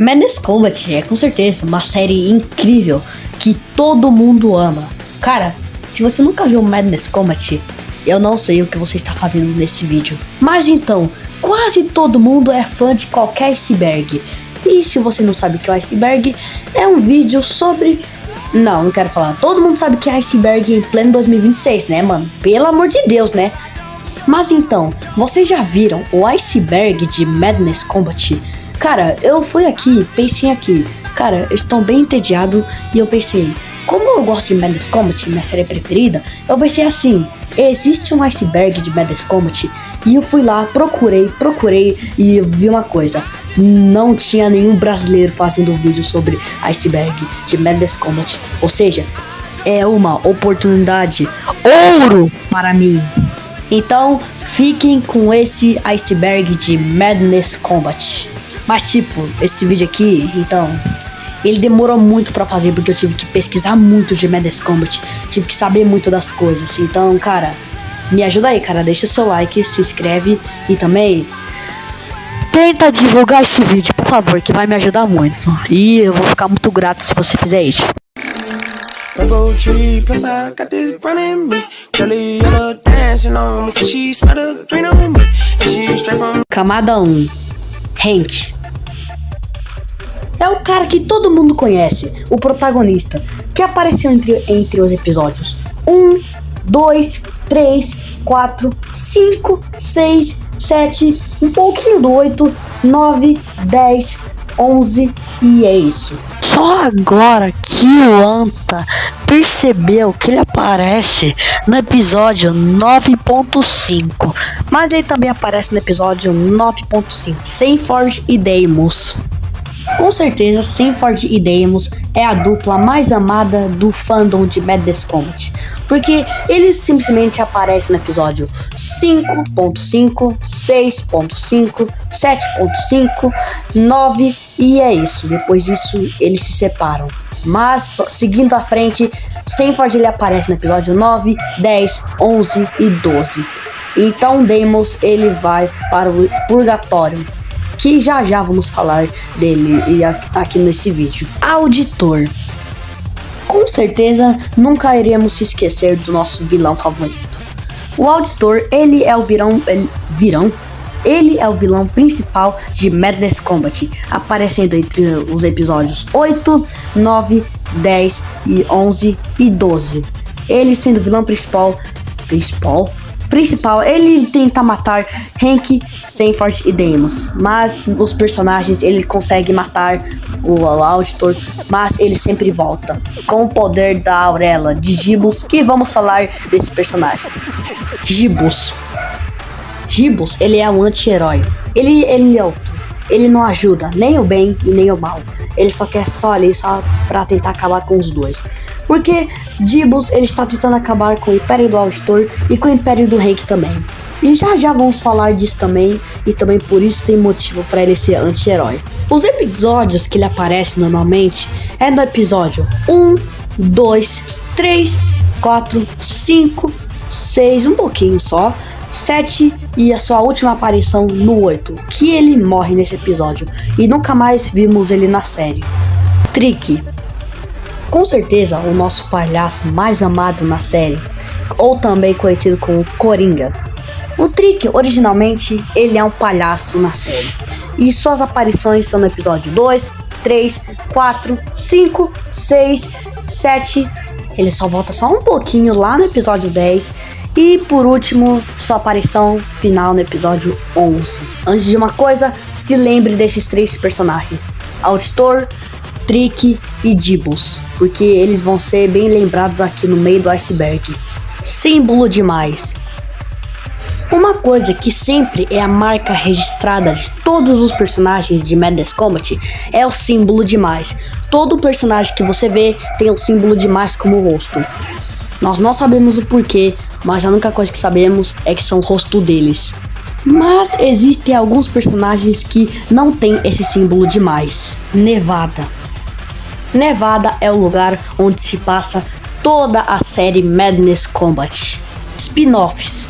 Madness Combat é com certeza uma série incrível que todo mundo ama. Cara, se você nunca viu Madness Combat, eu não sei o que você está fazendo nesse vídeo. Mas então, quase todo mundo é fã de qualquer iceberg. E se você não sabe o que é o iceberg, é um vídeo sobre... Não quero falar. Todo mundo sabe que é iceberg em pleno 2026, né, mano? Pelo amor de Deus, né? Mas então, vocês já viram o iceberg de Madness Combat? Cara, eu fui aqui, pensei aqui. Cara, eu estou bem entediado e eu pensei, como eu gosto de Madness Combat, minha série preferida, eu pensei assim, existe um iceberg de Madness Combat? E eu fui lá, procurei e vi uma coisa. Não tinha nenhum brasileiro fazendo um vídeo sobre iceberg de Madness Combat. Ou seja, é uma oportunidade ouro para mim. Então, fiquem com esse iceberg de Madness Combat. Mas tipo, esse vídeo aqui, então, ele demorou muito pra fazer porque eu tive que pesquisar muito de Madness Combat. Tive que saber muito das coisas. Então, cara, me ajuda aí, cara. Deixa seu like, se inscreve e também tenta divulgar esse vídeo, por favor, que vai me ajudar muito. E eu vou ficar muito grato se você fizer isso. Camada 1, Hank. É o cara que todo mundo conhece, o protagonista, que apareceu entre os episódios 1, 2, 3, 4, 5, 6, 7, um pouquinho do 8, 9, 10, 11 e é isso. Só agora que o Anta percebeu que ele aparece no episódio 9.5, mas ele também aparece no episódio 9.5, Sanford e Deimos. Com certeza, Sanford e Deimos é a dupla mais amada do fandom de Madness Combat, porque eles simplesmente aparecem no episódio 5.5, 6.5, 7.5, 9 e é isso. Depois disso, eles se separam. Mas, seguindo à frente, Sanford ele aparece no episódio 9, 10, 11 e 12. Então, Deimos ele vai para o Purgatório, que já vamos falar dele aqui nesse vídeo. Auditor. Com certeza nunca iremos se esquecer do nosso vilão favorito. O Auditor, ele é o Ele é o vilão principal de Madness Combat, aparecendo entre os episódios 8, 9, 10 e 11 e 12. Ele sendo o vilão principal, ele tenta matar Hank, Sanford e Deimos, mas os personagens ele consegue matar o Auditor, mas ele sempre volta com o poder da Aurela de Gibus, que vamos falar desse personagem. Gibus, ele é um anti-herói, ele é neutro, ele não ajuda nem o bem e nem o mal, ele só quer ali só pra tentar acabar com os dois. Porque Gibus ele está tentando acabar com o Império do Auditor e com o Império do Hank também. E já vamos falar disso também, e também por isso tem motivo para ele ser anti-herói. Os episódios que ele aparece normalmente é no episódio 1, 2, 3, 4, 5, 6, um pouquinho só, 7 e a sua última aparição no 8, que ele morre nesse episódio e nunca mais vimos ele na série. Trick. Com certeza o nosso palhaço mais amado na série, ou também conhecido como Coringa. O Trick, originalmente, ele é um palhaço na série, e suas aparições são no episódio 2, 3, 4, 5, 6, 7, ele só volta só um pouquinho lá no episódio 10, e por último, sua aparição final no episódio 11. Antes de uma coisa, se lembre desses três personagens, Auditor, Trick e Gibus, porque eles vão ser bem lembrados aqui no meio do iceberg. Símbolo demais. Uma coisa que sempre é a marca registrada de todos os personagens de Madness Combat é o símbolo demais. Todo personagem que você vê tem o símbolo demais como rosto. Nós não sabemos o porquê, mas a única coisa que sabemos é que são o rosto deles. Mas existem alguns personagens que não tem esse símbolo demais. Nevada. Nevada é o lugar onde se passa toda a série Madness Combat. Spin-offs.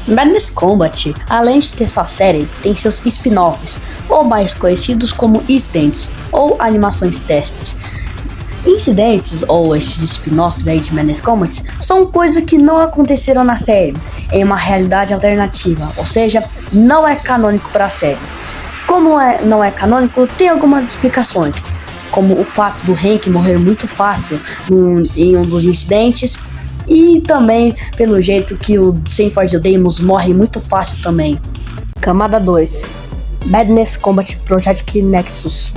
Madness Combat, além de ter sua série, tem seus spin-offs, ou mais conhecidos como incidents, ou animações testes. Incidentes, ou esses spin-offs aí de Madness Combat, são coisas que não aconteceram na série, em uma realidade alternativa, ou seja, não é canônico para a série. Como não é canônico, tem algumas explicações, como o fato do Hank morrer muito fácil em um dos incidentes, e também pelo jeito que o Sanford e o Deimos morrem muito fácil também. Camada 2, Madness Combat Project Nexus.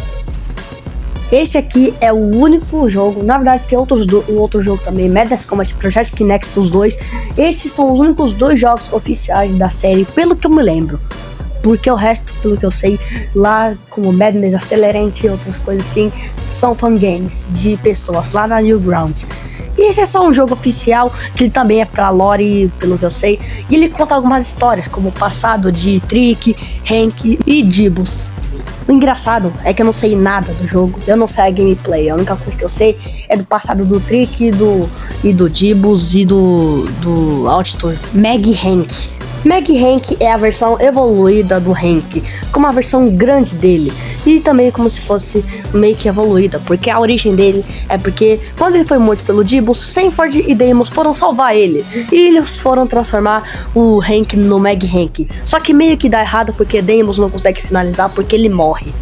Esse aqui é o único jogo, na verdade tem outro jogo também, Madness Combat Project Nexus 2. Esses são os únicos 2 jogos oficiais da série, pelo que eu me lembro. Porque o resto, pelo que eu sei, lá como Madness Accelerant e outras coisas assim, são fangames de pessoas lá na Newgrounds. E esse é só um jogo oficial, que ele também é pra lore, pelo que eu sei. E ele conta algumas histórias, como o passado de Trick, Hank e Dibus. O engraçado é que eu não sei nada do jogo, eu não sei a gameplay. A única coisa que eu sei é do passado do Trick, e do Dibus e do Auditor. Meg Hank. Meg Hank é a versão evoluída do Hank, com uma versão grande dele, e também como se fosse meio que evoluída, porque a origem dele é porque quando ele foi morto pelo Dibus, Sanford e Deimos foram salvar ele, e eles foram transformar o Hank no Meg Hank, só que meio que dá errado porque Deimos não consegue finalizar porque ele morre.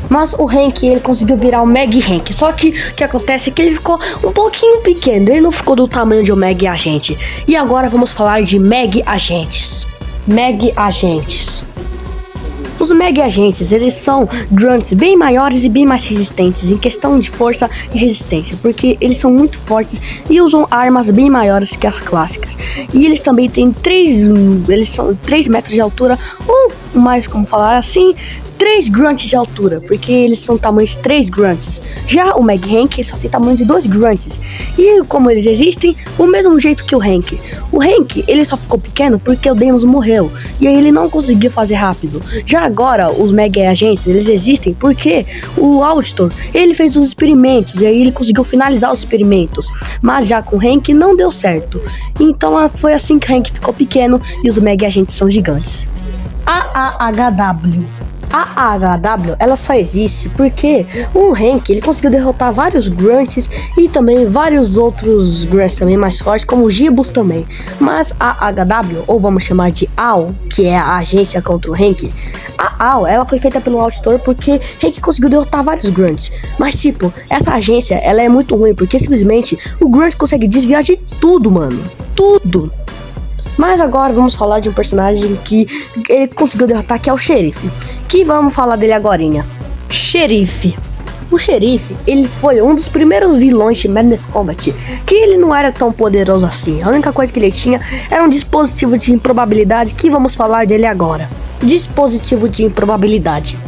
Mas o Hank, ele conseguiu virar o Meg Hank. Só que o que acontece é que ele ficou um pouquinho pequeno, ele não ficou do tamanho de um Meg Agente. E agora vamos falar de Meg Agentes. Meg Agentes. Os Meg Agentes, eles são grunts bem maiores e bem mais resistentes em questão de força e resistência, porque eles são muito fortes e usam armas bem maiores que as clássicas. E eles também têm 3 metros de altura, ou mais como falar assim, 3 grunts de altura, porque eles são tamanho de 3 grunts. Já o Meg Hank só tem tamanho de 2 grunts. E como eles existem, o mesmo jeito que o Hank. O Hank, ele só ficou pequeno porque o Deimos morreu, e aí ele não conseguiu fazer rápido. Já agora, os Meg Agents, eles existem porque o Auditor, ele fez os experimentos, e aí ele conseguiu finalizar os experimentos. Mas já com o Hank não deu certo. Então foi assim que o Hank ficou pequeno e os Meg Agents são gigantes. AAHW. A AHW, ela só existe porque o Hank, ele conseguiu derrotar vários grunts e também vários outros grunts também mais fortes, como o Dibus também. Mas a AHW, ou vamos chamar de AO, que é a agência contra o Hank, a AO, ela foi feita pelo Auditor porque Hank conseguiu derrotar vários grunts. Mas tipo, essa agência, ela é muito ruim porque simplesmente o grunt consegue desviar de tudo, mano. Tudo. Mas agora vamos falar de um personagem que ele conseguiu derrotar, que é o Xerife. Que vamos falar dele agorinha. Xerife. O Xerife, ele foi um dos primeiros vilões de Madness Combat, que ele não era tão poderoso assim. A única coisa que ele tinha era um dispositivo de improbabilidade, que vamos falar dele agora. Dispositivo de improbabilidade.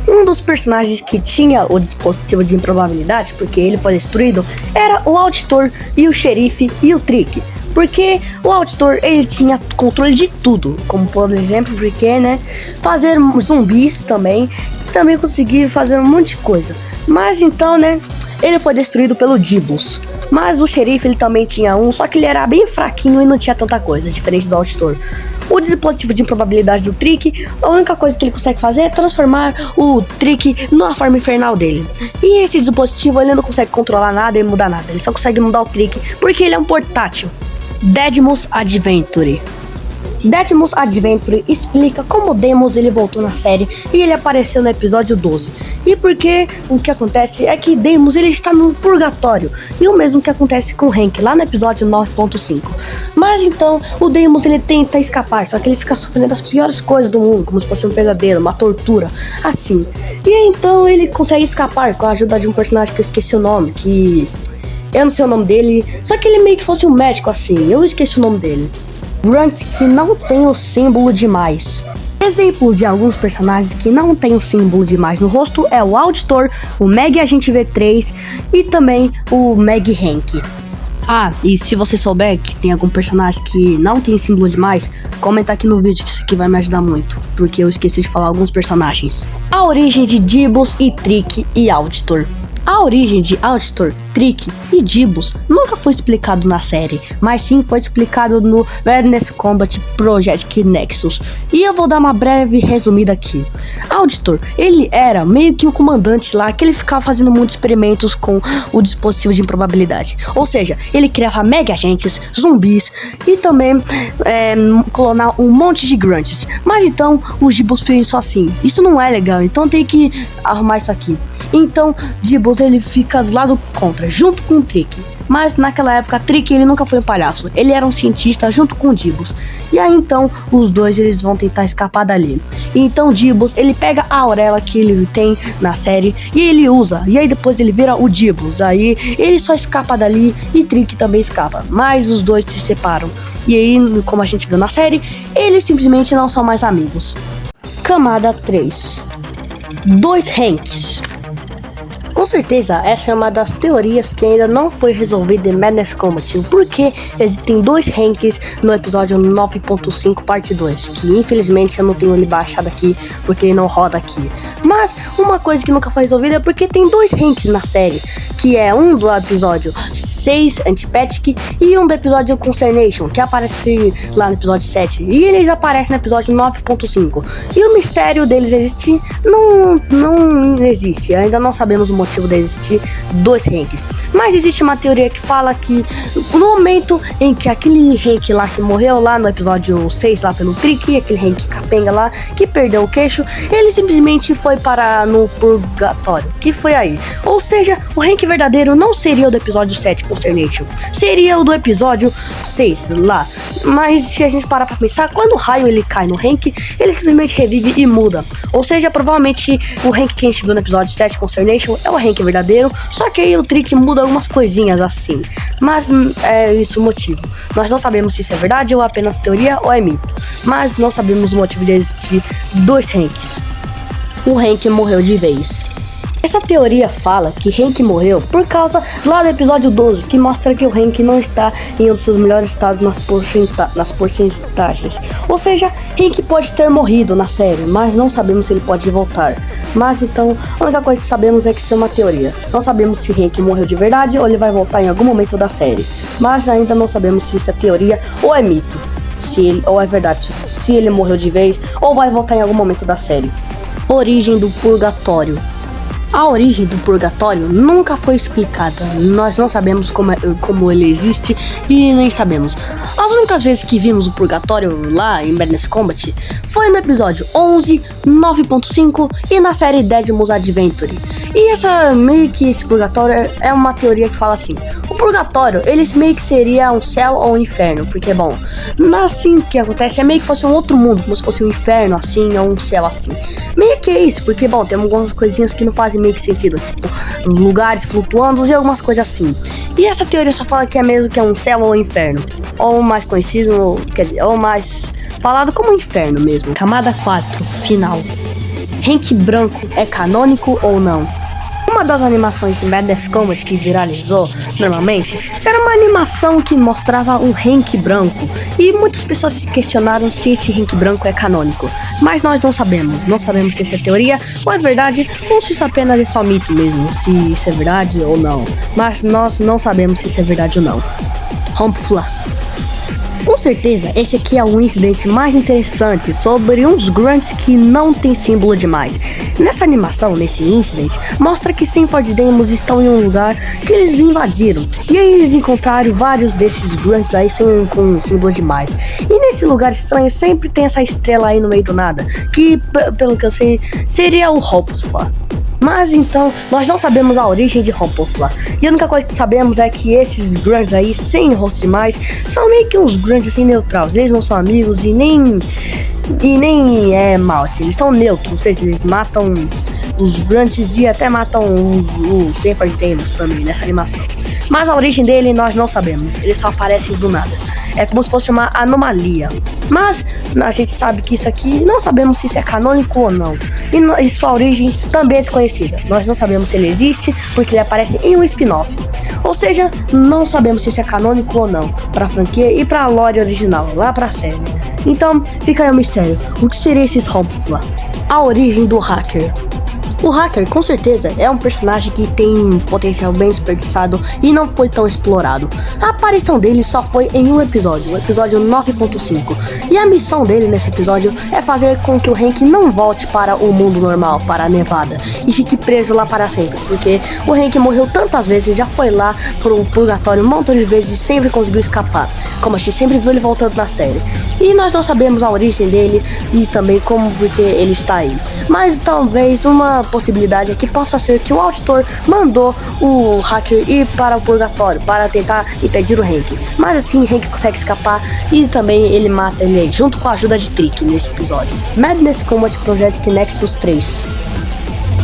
Um dos personagens que tinha o dispositivo de improbabilidade, porque ele foi destruído, era o Auditor e o Xerife e o Trick. Porque o Auditor, ele tinha controle de tudo, como por exemplo, porque, né, fazer zumbis também, e também conseguir fazer um monte de coisa. Mas então, né, ele foi destruído pelo Dibus. Mas o Xerife, ele também tinha um, só que ele era bem fraquinho e não tinha tanta coisa, diferente do Auditor. O dispositivo de improbabilidade do Trick, a única coisa que ele consegue fazer é transformar o Trick na forma infernal dele. E esse dispositivo, ele não consegue controlar nada e mudar nada, ele só consegue mudar o Trick, porque ele é um portátil. Deadmus Adventure. Deadmus Adventure explica como Deimos ele voltou na série e ele apareceu no episódio 12. E porque o que acontece é que Deimos ele está no purgatório, e o mesmo que acontece com Hank lá no episódio 9.5. Mas então o Deimos ele tenta escapar, só que ele fica sofrendo as piores coisas do mundo, como se fosse um pesadelo, uma tortura, assim. E então ele consegue escapar com a ajuda de um personagem que eu esqueci o nome, que eu não sei o nome dele, só que ele meio que fosse um médico assim, eu esqueci o nome dele. Grunts que não tem o símbolo demais. Exemplos de alguns personagens que não tem o símbolo demais no rosto é o Auditor, o Meg Agente V3 e também o Meg Hank. Ah, e se você souber que tem algum personagem que não tem símbolo demais, comenta aqui no vídeo que isso aqui vai me ajudar muito, porque eu esqueci de falar alguns personagens. A origem de Dibus e Trick e Auditor. A origem de Auditor, Trick e Dibbles nunca foi explicado na série, mas sim foi explicado no Madness Combat Project Nexus. E eu vou dar uma breve resumida aqui. Auditor, ele era meio que um comandante lá, que ele ficava fazendo muitos experimentos com o dispositivo de improbabilidade. Ou seja, ele criava mega agentes, zumbis e também clonar um monte de grunts. Mas então o Dibbles fez isso assim. Isso não é legal, então tem que arrumar isso aqui. Então Dibbles ele fica do lado contra, junto com o Trick. Mas naquela época, Trick ele nunca foi um palhaço, ele era um cientista junto com o Dibbles. E aí então, os dois eles vão tentar escapar dali. E então Dibbles, ele pega a Aurélia que ele tem na série e ele usa. E aí depois ele vira o Dibbles, aí ele só escapa dali e Trick também escapa. Mas os dois se separam. E aí, como a gente viu na série, eles simplesmente não são mais amigos. Camada 3. 2 Hanks. Com certeza, essa é uma das teorias que ainda não foi resolvida em Madness Combat. Porque existem 2 Hanks no episódio 9.5 parte 2, que infelizmente eu não tenho ele baixado aqui, porque ele não roda aqui. Mas uma coisa que nunca foi resolvida é porque tem 2 Hanks na série, que é um do episódio 6, Antipathic, e um do episódio Consternation, que aparece lá no episódio 7. E eles aparecem no episódio 9.5. E o mistério deles existir não existe, ainda não sabemos o motivo de existir 2 Hanks. Mas existe uma teoria que fala que no momento em que aquele Hank lá que morreu lá no episódio 6 lá pelo Trick, aquele Hank capenga lá que perdeu o queixo, ele simplesmente foi parar no purgatório, que foi aí. Ou seja, o Hank verdadeiro não seria o do episódio 7 Consternation, seria o do episódio 6 lá. Mas se a gente parar pra pensar, quando o raio ele cai no Hank, ele simplesmente revive e muda. Ou seja, provavelmente o Hank que a gente viu no episódio 7 Consternation é o Hank verdadeiro, só que aí o Trick muda algumas coisinhas assim. Mas é isso o motivo. Nós não sabemos se isso é verdade ou apenas teoria ou é mito. Mas não sabemos o motivo de existir 2 Hanks. O Hank morreu de vez. Essa teoria fala que Hank morreu por causa lá do episódio 12, que mostra que o Hank não está em um dos seus melhores estados nas porcentagens. Ou seja, Hank pode ter morrido na série, mas não sabemos se ele pode voltar. Mas então, a única coisa que sabemos é que isso é uma teoria. Não sabemos se Hank morreu de verdade ou ele vai voltar em algum momento da série. Mas ainda não sabemos se isso é teoria ou é mito. Ou é verdade, se ele morreu de vez ou vai voltar em algum momento da série. Origem do purgatório. A origem do purgatório nunca foi explicada. Nós não sabemos como ele existe e nem sabemos. As únicas vezes que vimos o purgatório lá em Madness Combat foi no episódio 11, 9.5 e na série Deadmos Adventure. E meio que esse purgatório é uma teoria que fala assim: o purgatório, ele meio que seria um céu ou um inferno, porque bom, assim que acontece é meio que fosse um outro mundo, como se fosse um inferno assim ou um céu assim. Meio que é isso, porque bom, tem algumas coisinhas que não fazem meio que sentido, tipo lugares flutuando e algumas coisas assim. E essa teoria só fala que é mesmo que é um céu ou um inferno, ou mais conhecido, quer dizer, ou mais falado como inferno mesmo. Camada 4, final. Hank branco é canônico ou não? Uma das animações de Madness Combat que viralizou normalmente era uma animação que mostrava um Hank branco, e muitas pessoas se questionaram se esse Hank branco é canônico, mas nós não sabemos se isso é teoria ou é verdade, ou se isso apenas é só mito mesmo, se isso é verdade ou não, mas nós não sabemos se isso é verdade ou não. Hompfla. Com certeza, esse aqui é o incidente mais interessante sobre uns grunts que não tem símbolo demais. Nessa animação, nesse incident, mostra que Sanford e Deimos estão em um lugar que eles invadiram. E aí eles encontraram vários desses grunts aí com símbolo demais. E nesse lugar estranho sempre tem essa estrela aí no meio do nada, que pelo que eu sei, seria o Hompfla. Mas então, nós não sabemos a origem de Hompfla. E a única coisa que sabemos é que esses grunts aí, sem rosto demais, são meio que uns grunts assim neutrais. Eles não são amigos e nem é mal, assim. Eles são neutros, não sei se eles matam os grunts e até matam o Sanford e Deimos também nessa animação. Mas a origem dele nós não sabemos, ele só aparece do nada. É como se fosse uma anomalia. Mas a gente sabe que isso aqui, não sabemos se isso é canônico ou não. E sua origem também é desconhecida. Nós não sabemos se ele existe, porque ele aparece em um spin-off. Ou seja, não sabemos se isso é canônico ou não, pra franquia e pra lore original, lá pra série. Então, fica aí o mistério. O que seria esses Hompfla? A origem do hacker. O hacker, com certeza, é um personagem que tem um potencial bem desperdiçado e não foi tão explorado. A aparição dele só foi em um episódio, o episódio 9.5. E a missão dele nesse episódio é fazer com que o Hank não volte para o mundo normal, para a Nevada, e fique preso lá para sempre, porque o Hank morreu tantas vezes, já foi lá pro purgatório um montão de vezes e sempre conseguiu escapar, como a gente sempre viu ele voltando na série. E nós não sabemos a origem dele e também como porque ele está aí. Mas talvez uma possibilidade é que possa ser que o auditor mandou o hacker ir para o purgatório para tentar impedir o Hank. Mas assim, Hank consegue escapar e também ele mata ele junto com a ajuda de Trick nesse episódio. Madness Combat Project Nexus 3.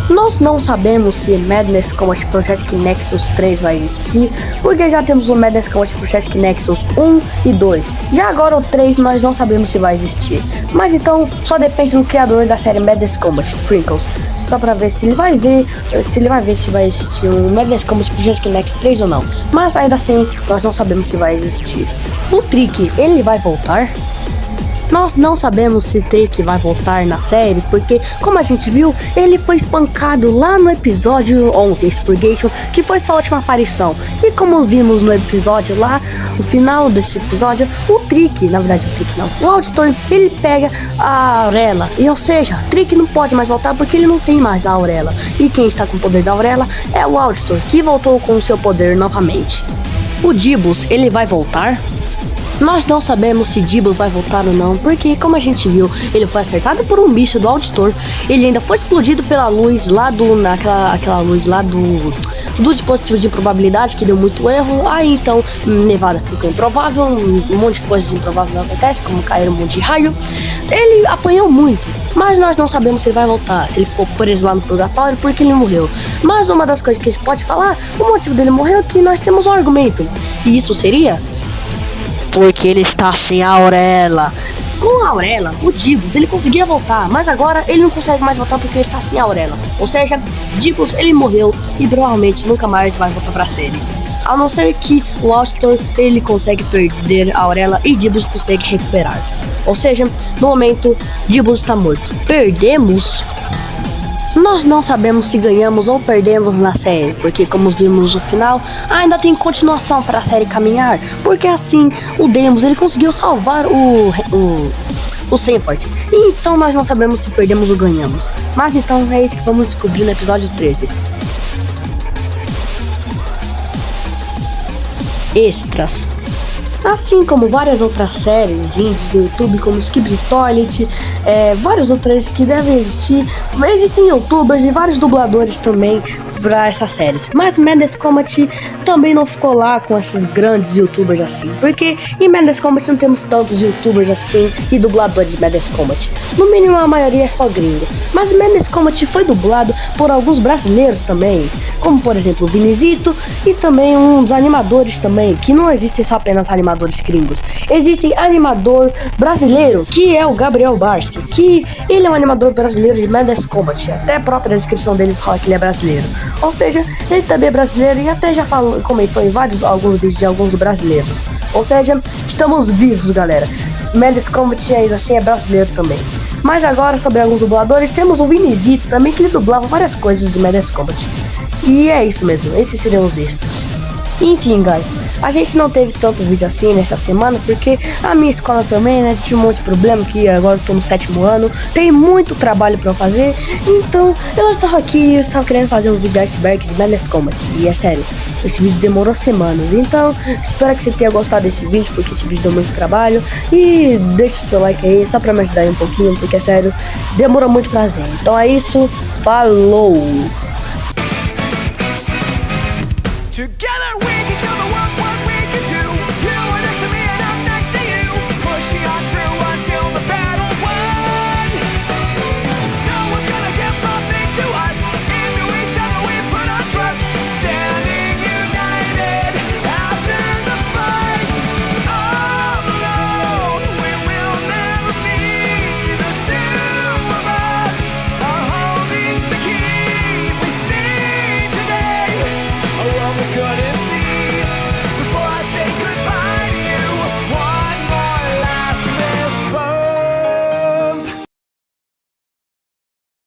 Nós não sabemos se Madness Combat Project Nexus 3 vai existir, porque já temos o Madness Combat Project Nexus 1 e 2. Já agora o 3 nós não sabemos se vai existir. Mas então só depende do criador da série Madness Combat, Crinkles, só pra ver se ele vai ver, se vai existir um Madness Combat Project Nexus 3 ou não. Mas ainda assim, nós não sabemos se vai existir. O Trick, ele vai voltar? Nós não sabemos se Trick vai voltar na série, porque, como a gente viu, ele foi espancado lá no episódio 11, Expurgation, que foi sua última aparição. E como vimos no episódio lá, no final desse episódio, o Trick, na verdade o Trick não, o Auditor, ele pega a Aurela. E ou seja, Trick não pode mais voltar porque ele não tem mais a Aurela. E quem está com o poder da Aurela é o Auditor, que voltou com o seu poder novamente. O Dibus, ele vai voltar? Nós não sabemos se Dibble vai voltar ou não, porque como a gente viu, ele foi acertado por um bicho do Auditor, ele ainda foi explodido pela luz lá aquela luz lá do dispositivo de improbabilidade que deu muito erro. Aí então Nevada ficou improvável, um monte de coisas improváveis acontece, como cair um monte de raio. Ele apanhou muito, mas nós não sabemos se ele vai voltar, se ele ficou preso lá no purgatório porque ele morreu. Mas uma das coisas que a gente pode falar, o motivo dele morrer é que nós temos um argumento, e isso seria porque ele está sem a Aurela. Com a Aurela, o Dibus, ele conseguia voltar, mas agora ele não consegue mais voltar porque ele está sem a Aurela. Ou seja, Dibus, ele morreu e provavelmente nunca mais vai voltar pra série. A não ser que o Auditor, ele consegue perder a Aurela e Dibus consegue recuperar. Ou seja, no momento, Dibus está morto. Perdemos? Nós não sabemos se ganhamos ou perdemos na série, porque como vimos no final, ainda tem continuação para a série caminhar, porque assim, o Deimos, ele conseguiu salvar o Sanford, então nós não sabemos se perdemos ou ganhamos, mas então é isso que vamos descobrir no episódio 13. Extras. Assim como várias outras séries indies do YouTube, como Skip the Toilet, várias outras que devem existir, existem youtubers e vários dubladores também para essas séries. Mas Madness Combat também não ficou lá com esses grandes youtubers assim, porque em Madness Combat não temos tantos youtubers assim e dubladores de Madness Combat. No mínimo a maioria é só gringo. Mas Madness Combat foi dublado por alguns brasileiros também, como por exemplo o Vinizito e também uns animadores também, que não existem só apenas animadores gringos. Existem animador brasileiro, que é o Gabriel Barski, que ele é um animador brasileiro de Madness Combat. Até a própria descrição dele fala que ele é brasileiro. Ou seja, ele também é brasileiro e até já comentou em alguns vídeos de alguns brasileiros. Ou seja, estamos vivos, galera. Madness Combat ainda assim é brasileiro também. Mas agora, sobre alguns dubladores, temos o Vinizito também, que ele dublava várias coisas de Madness Combat. E é isso mesmo, esses seriam os extras. Enfim, guys, a gente não teve tanto vídeo assim nessa semana, porque a minha escola também, né, tinha um monte de problema, que agora eu tô no 7º ano, tem muito trabalho pra eu fazer, então eu estava aqui, eu estava querendo fazer um vídeo de Iceberg de Madness Combat, e é sério, esse vídeo demorou semanas, então espero que você tenha gostado desse vídeo, porque esse vídeo deu muito trabalho, e deixa o seu like aí, só pra me ajudar aí um pouquinho, porque é sério, demorou muito pra fazer. Então é isso, falou!